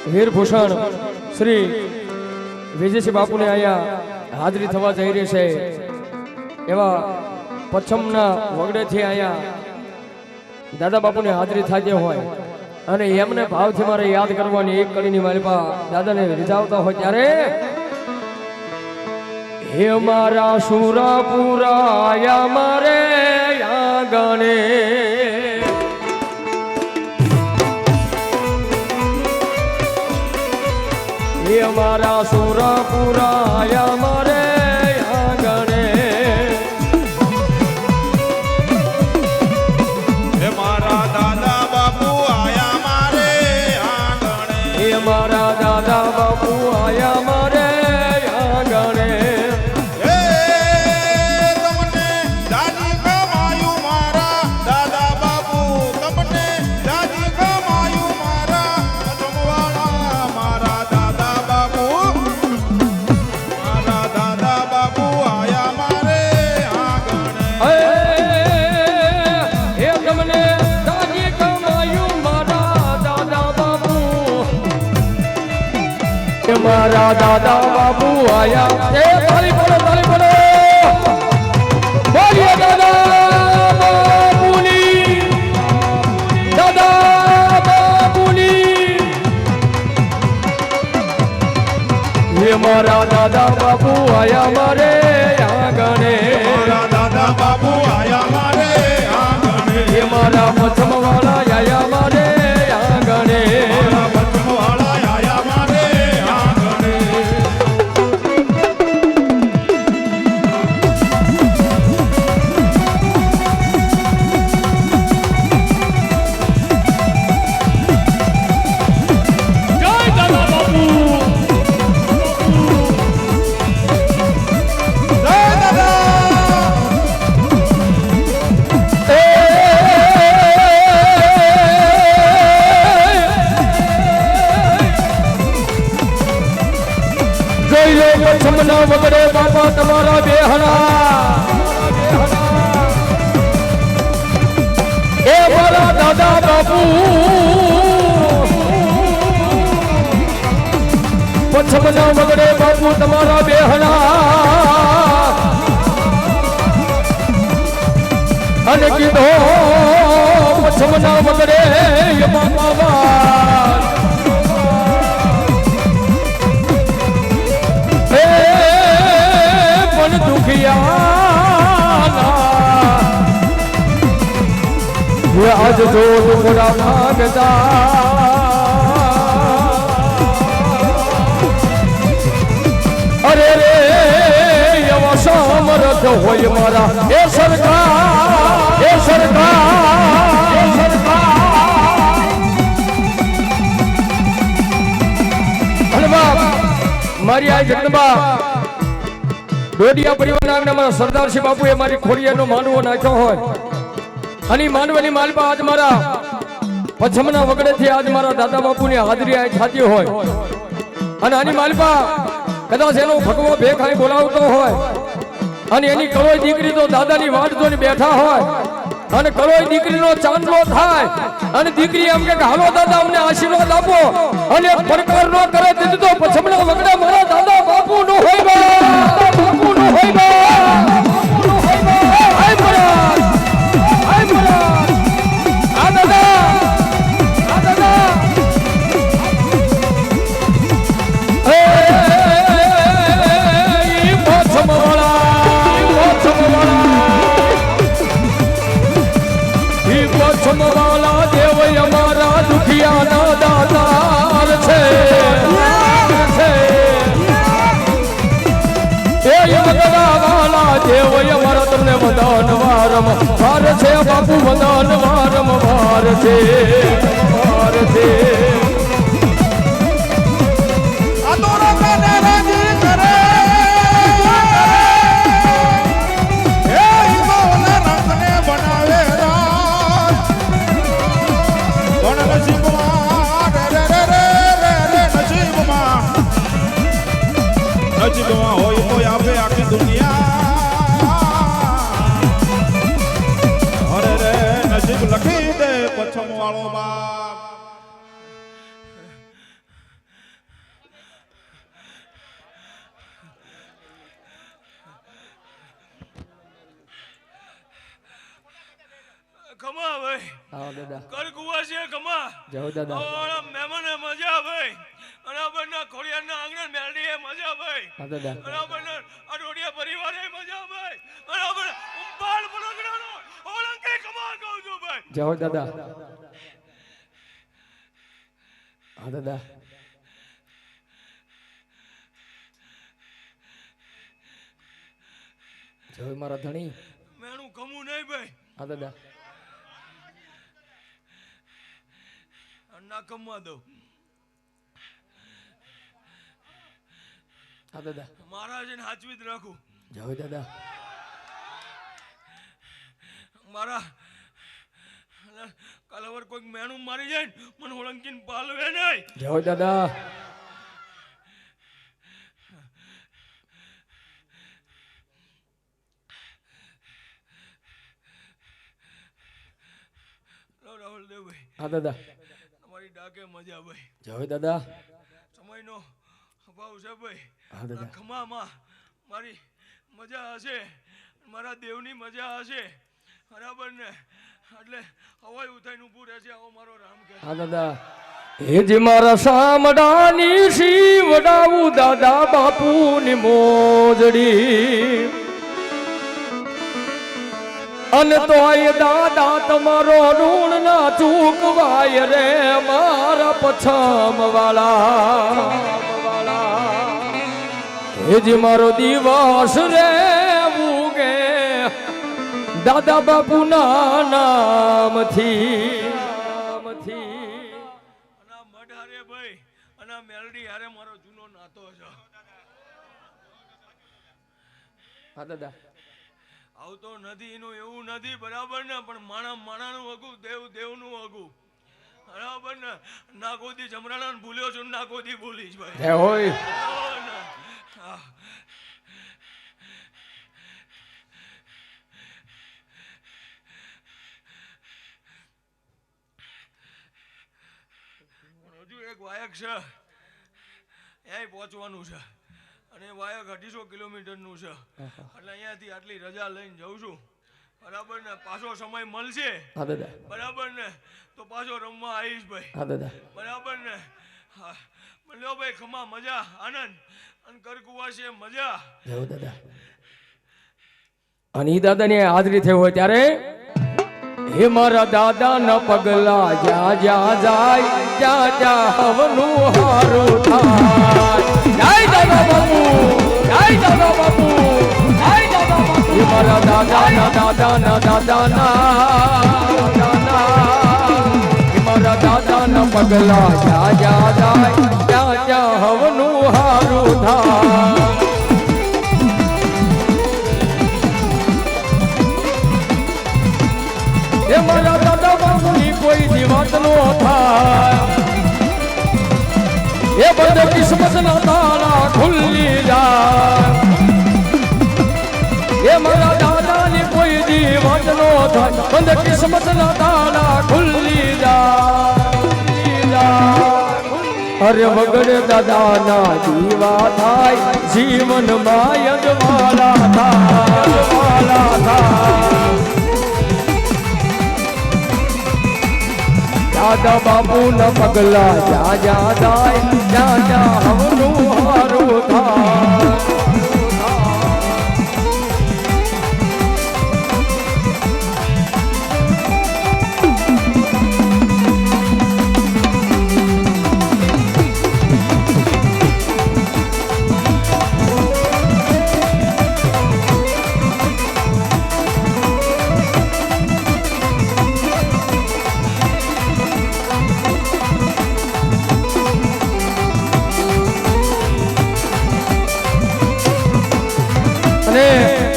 વીરભૂષણ શ્રી વિજયસિંહ બાપુને અહીંયા હાજરી થવા જઈ રહી છે એવા પચ્છમના વગડેથી અહીંયા દાદા બાપુની હાજરી થતી હોય અને એમને ભાવથી મારે યાદ કરવાની એક કડીની માલિપા દાદાને રીઝાવતા હોય ત્યારે હે મારા સુરાપુરા આયા મારે આંગણે હે મારા સુરાપુરા આયા મારે આંગણે હે મારા દાદા બાપુ આયા મારે આંગણે હે મારા દાદા બાપુ આયા મારે આંગણે હે તમને દાદી કમાયું મારા દાદા બાપુ તમને દાદી કમાયું મારા જમવાળા મારા દાદા બાપુ આયા મારે આંગણે હે તમને દાદી કમાયું મારા દાદા બાપુ હે મારા દાદા બાપુ આયા એ તાળી બોલો બોલીએ દાદા બાપુની હે મારા દાદા બાપુ આયા મારે આંગણે મારા દાદા બાપુ આયા મારે આંગણે હે મારા પછમવાળા આયા મારે આંગણે મારા પછમવાળા આયા મારે આંગણે જય દાદા બાપુ જય દાદા જોઈ લો પછમના વગડે બાપા તમારા બેહણા એ મારા દાદા બાપુ પછમના વગડે બાપુ તમારા બેહણા અને કીધો પછમના વગડે બાપા પણ દુખિયા આજ જો ટુકડા ભાગતા અરે રે એવા સમર્થ હોય મારા એ સરકાર અને બાપ મારી આ જગદંબા ડોડિયા પરિવારના આગળમાં સરદારસિંહ બાપુએ મારી ખોડિયાનો માંડવો નાખ્યો હોય અને માંડવાની માલપા આજ મારા પછમના વગડેથી આજ મારા દાદા બાપુની હાજરી આ થતી હોય અને આની માલપા કદાચ એનો ભગવો ભેખાઈ બોલાવતો હોય અને એની કરોઈ દીકરી તો દાદાની વાટ જોઈને બેઠા હોય અને કરોઈ દીકરીનો ચાંદલો થાય અને દીકરી એમ કે હાલો દાદા અમને આશીર્વાદ આપો અને પડકાર નો કરે તેથી તો પછમના વગડે મારા દાદા બાપુ નો હોય બાપુ નો હોય પછમવાળા દેવ અમારા દુખિયાના દાતાર છે એ વાલા દેવ અમારા તમને વદાન વાર છે બાપુ વદાન વાર છે અતોરો કને રાજી કરે હે ઈગોને રંગને બનાવે રાજ કોણ નસીબમાં રે નસીબમાં હોય તો આપે આખી દુનિયા અરે રે નસીબ લખી દે પછમ વાળો બાપ ખમા ભાઈ આવો દાદા કર કુવા છે ખમા જય દાદા ઓળા મહેમાને મજા ભાઈ બરાબરના ખોડિયારના આંગણે મેલડીએ મજા ભાઈ હા દાદા બરાબરના અડોડિયા પરિવારે મજા ભાઈ બરાબર ઉંબાળ બળગડાનો ઓળંકે ખમા કહું છું ભાઈ જય દાદા હા દાદા જય મારા ધણી મેણું ખમું નહીં ભાઈ હા દાદા ના ખમવા દઉં હા દાદા મહારાજને હાચવી જ રાખું જય દાદા મારા કાલવર કોઈક મેણું મારી જાય ને મને ઓળંકીને પાલવે નહીં જય દાદા રાહુલ દેવ ભાઈ હા દાદા તમારી ડાકે મજા ભાઈ જય દાદા સમયનો અભાવ છે ભાઈ હા દાદા ખમામાં મારી મજા હશે મારા દેવની મજા હશે બરાબર ને એટલે હવાઈ ઉઠાઈને ઊભું રહેશે આવો મારો રામ કે હા દાદા એ જે મારા સામડાની શિવડાવું દાદા બાપુની મોજડી અને તોય દાદા તમારો ઋણ ના ચૂકવાય રે મારા પછમ વાળા એ જે મારો દિવસ રે ઉગે દાદા બાપુ ના નામથી અને મઢ હારે ભાઈ અને મેલડી હારે મારો જૂનો નાતો છે હા દાદા આવતો નથી એનું એવું નથી બરાબર ને પણ માણા માણાનું હગું દેવ દેવનું હગું બરાબર ને ના કોદી જમરાણા ભૂલ્યો છું ના કોદી ભૂલીશ ભાઈ જય હોય હજુ એક વાયક છે અહીંયા પહોંચવાનું છે અને વાયક 250 કિલોમીટરનું છે એટલે અહીંયાથી આટલી રજા લઈને જઉં છું બરાબર ને પાછો સમય મળશે હા દાદા બરાબર ને તો પાછો રમવા આવીશ ભાઈ હા દાદા બરાબર ને હા મળ્યો ભાઈ ખમા મજા આનંદ અને કરકુવા છે મજા જય દાદા અને ઈ દાદાની હાજરી થઈ હોય ત્યારે હે મારા દાદા ના પગલા જ્યાં જ્યાં જાય ત્યાં ત્યાં હવનું હારું થાય જય દાદા બાપુ જય દાદા બાપુ જય દાદા બાપુ હે મારા દાદા ના હે મારા દાદા ના પગલા જ્યાં જ્યાં જાય ત્યાં ત્યાં હવનું હારું થાય એ મારા દાદા બાપુની કોઈ દિવાત નો થાય એ બંધ કિસ્મત ના તાળા ખુલ્લી જાય એ મારા દાદાની કોઈ દિવાત નો થાય બંધ કિસ્મત ના તાળા ખુલ્લી જાય અરે વગર દાદાના જીવા થાય જીવન માયજ વાલા થાય દાદા બાપુ ના પગલા જ્યાં જ્યાં જાય ત્યાં ત્યાં હવનું હારું થાય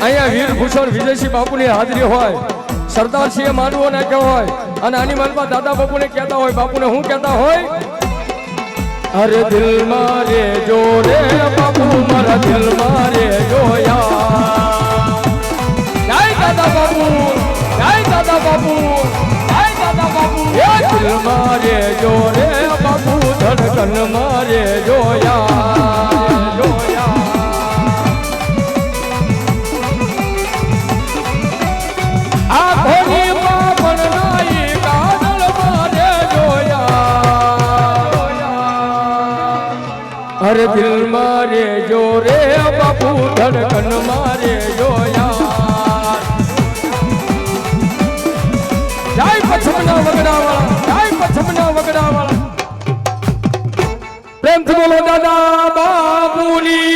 અહીંયા વીરભૂષણ વિજયસિંહ બાપુની હાજરી હોય સરદારસિંહ માનવો નાખ્યો હોય અને આની માલમાં દાદા બાપુને કહેતા હોય બાપુને શું કહેતા હોય અરે દિલ મારે જો રે બાપુ મારા દિલ મારે જોયા જય દાદા બાપુ જય દાદા બાપુ જય દાદા બાપુ દિલ મારે જો રે બાપુ ધડકન મારે જોયા આ ઘોડી માં પણ અરે દિલ મારે જો રે બાપુ ધડકન મારે જો યાર જય પછમના વગડાવાળા જય પછમના વગડાવાળા પ્રેમથી બોલો દાદા બાપુની